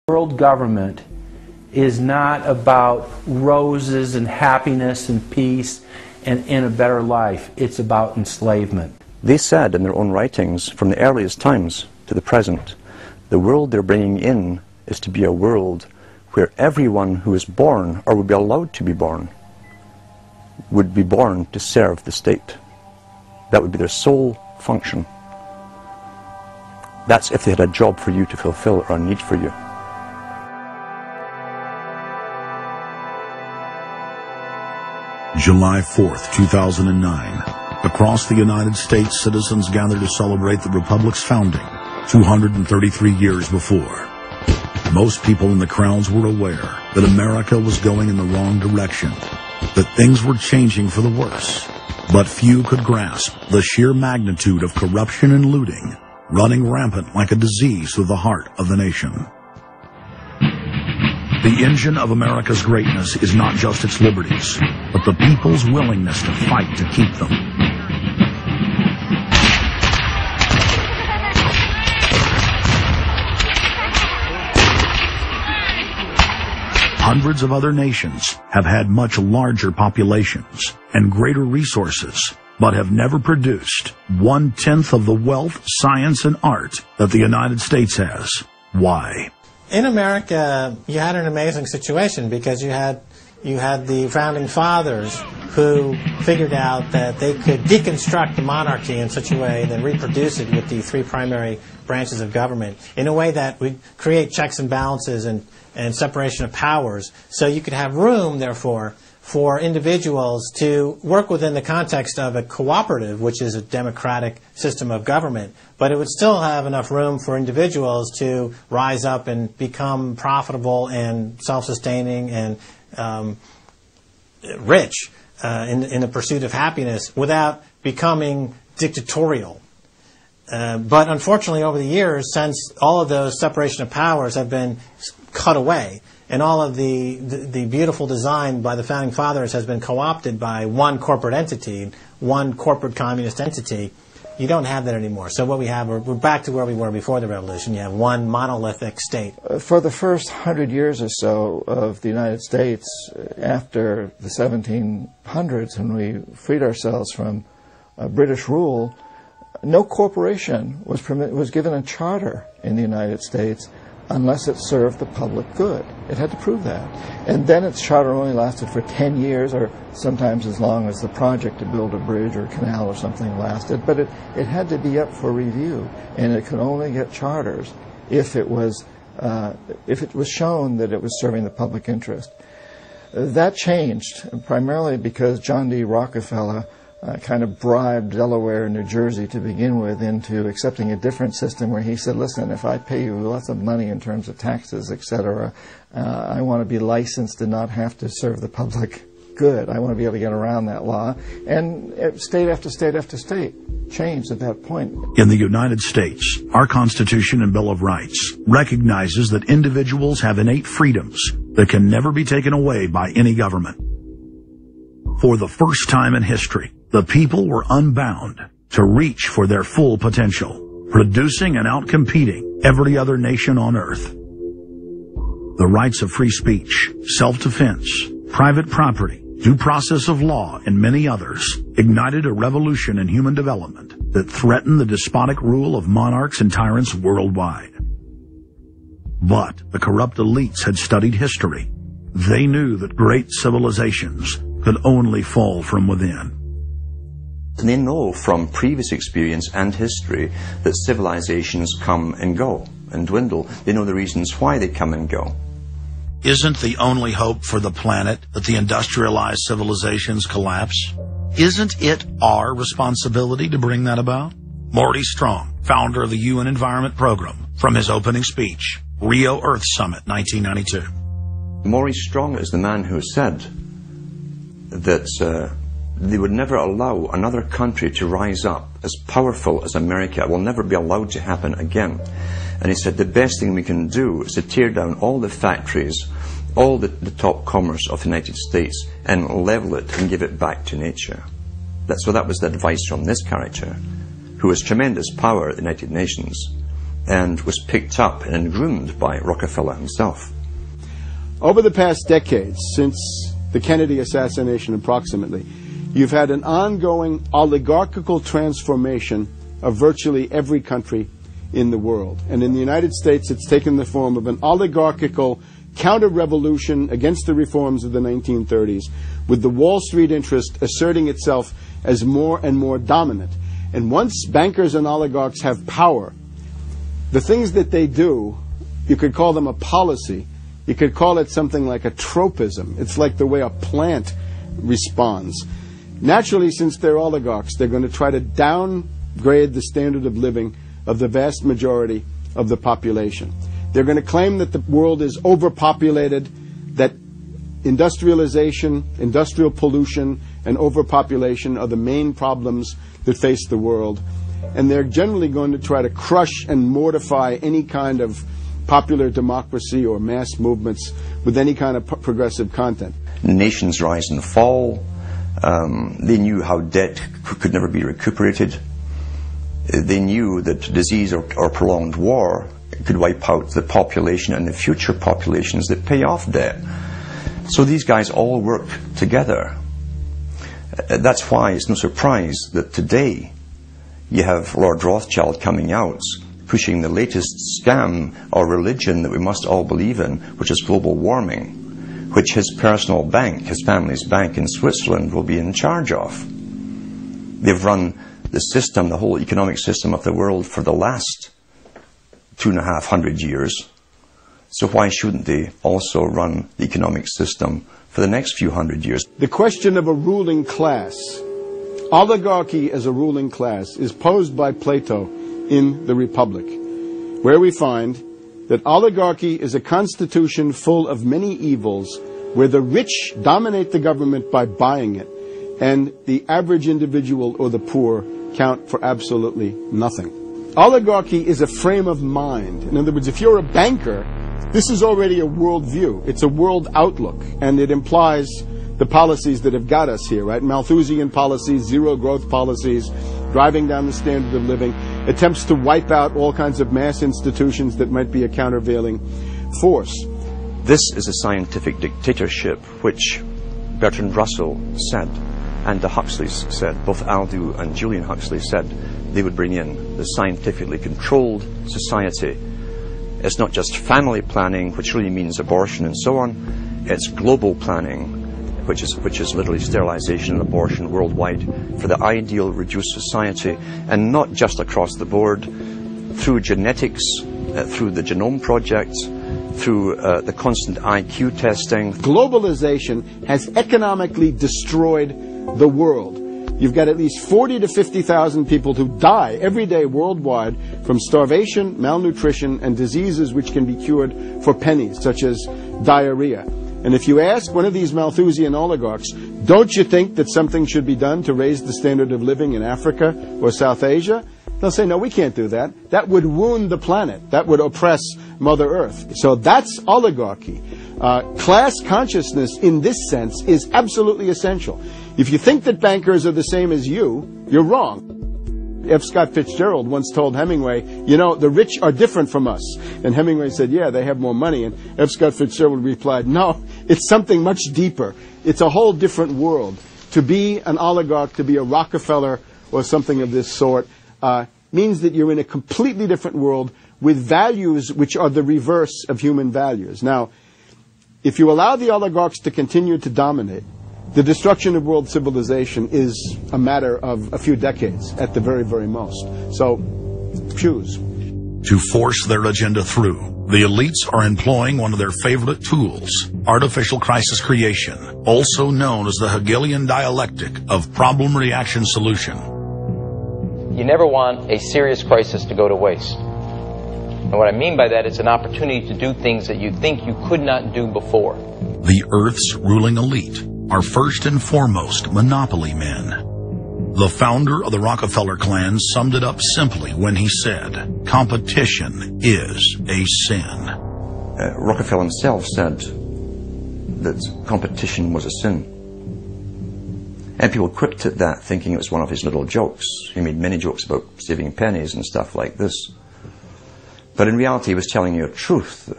World government is not about roses and happiness and peace and a better life. It's about enslavement. They said in their own writings, from the earliest times to the present, the world they're bringing in is to be a world where everyone who is born, or would be allowed to be born, would be born to serve the state. That would be their sole function. That's if they had a job for you to fulfill or a need for you. July 4th, 2009. Across the United States, citizens gathered to celebrate the Republic's founding 233 years before. Most people in the crowds were aware that America was going in the wrong direction, that things were changing for the worse. But few could grasp the sheer magnitude of corruption and looting running rampant like a disease through the heart of the nation. The engine of America's greatness is not just its liberties, but the people's willingness to fight to keep them. Hundreds of other nations have had much larger populations and greater resources, but have never produced 1/10 of the wealth, science, and art that the United States has. Why? In America, you had an amazing situation because you had the founding fathers who figured out that they could deconstruct the monarchy in such a way and reproduce it with the three primary branches of government in a way that would create checks and balances and separation of powers. So you could have room, therefore, for individuals to work within the context of a cooperative, which is a democratic system of government, but it would still have enough room for individuals to rise up and become profitable and self-sustaining and rich in the pursuit of happiness without becoming dictatorial. But unfortunately, over the years, since all of those separation of powers have been cut away, and all of the beautiful design by the founding fathers has been co-opted by one corporate entity, one corporate communist entity, you don't have that anymore. So what we have, we're back to where we were before the revolution. You have one monolithic state. For the first 100 years or so of the United States, after the 1700s, when we freed ourselves from British rule, no corporation was given a charter in the United States unless it served the public good. It had to prove that. And then its charter only lasted for 10 years, or sometimes as long as the project to build a bridge or a canal or something lasted. But it had to be up for review, and it could only get charters if it was shown that it was serving the public interest. That changed, primarily because John D. Rockefeller kind of bribed Delaware and New Jersey to begin with into accepting a different system where he said, listen, if I pay you lots of money in terms of taxes, etc., I want to be licensed and not have to serve the public good. I want to be able to get around that law. And state after state after state changed at that point. In the United States, our Constitution and Bill of Rights recognizes that individuals have innate freedoms that can never be taken away by any government. For the first time in history, the people were unbound to reach for their full potential, producing and outcompeting every other nation on earth. The rights of free speech, self-defense, private property, due process of law, and many others ignited a revolution in human development that threatened the despotic rule of monarchs and tyrants worldwide. But the corrupt elites had studied history. They knew that great civilizations could only fall from within. And they know from previous experience and history that civilizations come and go and dwindle. They know the reasons why they come and go. Isn't the only hope for the planet that the industrialized civilizations collapse? Isn't it our responsibility to bring that about? Morty Strong, founder of the UN Environment Program, from his opening speech, Rio Earth Summit, 1992. Morty Strong is the man who said that they would never allow another country to rise up as powerful as America. It will never be allowed to happen again. And he said the best thing we can do is to tear down all the factories, all the top commerce of the United States, and level it and give it back to nature. So that was the advice from this character, who has tremendous power at the United Nations. and was picked up and groomed by Rockefeller himself. Over the past decades, since the Kennedy assassination approximately, you've had an ongoing oligarchical transformation of virtually every country in the world. And in the United States, it's taken the form of an oligarchical counter-revolution against the reforms of the 1930s, with the Wall Street interest asserting itself as more and more dominant. And once bankers and oligarchs have power, the things that they do, you could call them a policy. You could call it something like a tropism. It's like the way a plant responds. Naturally, since they're oligarchs, they're going to try to downgrade the standard of living of the vast majority of the population. They're going to claim that the world is overpopulated, that industrialization, industrial pollution, and overpopulation are the main problems that face the world. And they're generally going to try to crush and mortify any kind of popular democracy or mass movements with any kind of progressive content. Nations rise and fall. They knew how debt could never be recuperated. They knew that disease or prolonged war could wipe out the population and the future populations that pay off debt. So these guys all work together. That's why it's no surprise that today you have Lord Rothschild coming out pushing the latest scam or religion that we must all believe in, which is global warming, which his personal bank, his family's bank in Switzerland, will be in charge of. They've run the system, the whole economic system of the world for the last 250 years. So why shouldn't they also run the economic system for the next few hundred years? The question of a ruling class, oligarchy as a ruling class, is posed by Plato in the Republic, where we find that oligarchy is a constitution full of many evils, where the rich dominate the government by buying it, and the average individual or the poor count for absolutely nothing. Oligarchy is a frame of mind. In other words, if you're a banker, this is already a world view. It's a world outlook, and it implies the policies that have got us here, right? Malthusian policies, zero growth policies, driving down the standard of living, attempts to wipe out all kinds of mass institutions that might be a countervailing force. This is a scientific dictatorship, which Bertrand Russell said, and the Huxleys said, both Aldous and Julian Huxley said they would bring in the scientifically controlled society. It's not just family planning, which really means abortion and so on. It's global planning, which is literally sterilization and abortion worldwide, for the ideal reduced society, and not just across the board, through genetics, through the Genome Project, through the constant IQ testing. Globalization has economically destroyed the world. You've got at least 40 to 50,000 people who die every day worldwide from starvation, malnutrition, and diseases which can be cured for pennies, such as diarrhea. And if you ask one of these Malthusian oligarchs, don't you think that something should be done to raise the standard of living in Africa or South Asia? They'll say, no, we can't do that. That would wound the planet. That would oppress Mother Earth. So that's oligarchy. Class consciousness in this sense is absolutely essential. If you think that bankers are the same as you, you're wrong. F. Scott Fitzgerald once told Hemingway, you know, the rich are different from us. And Hemingway said, yeah, they have more money. And F. Scott Fitzgerald replied, no, it's something much deeper. It's a whole different world. To be an oligarch, to be a Rockefeller or something of this sort, means that you're in a completely different world with values which are the reverse of human values. Now, if you allow the oligarchs to continue to dominate, the destruction of world civilization is a matter of a few decades at the very, very most. So, choose. To force their agenda through, the elites are employing one of their favorite tools, artificial crisis creation, also known as the Hegelian dialectic of problem-reaction-solution. You never want a serious crisis to go to waste. And what I mean by that is an opportunity to do things that you think you could not do before. The Earth's ruling elite are first and foremost monopoly men. The founder of the Rockefeller clan summed it up simply when he said, competition is a sin. Rockefeller himself said that competition was a sin. And people quipped at that, thinking it was one of his little jokes. He made many jokes about saving pennies and stuff like this. But in reality, he was telling you a truth.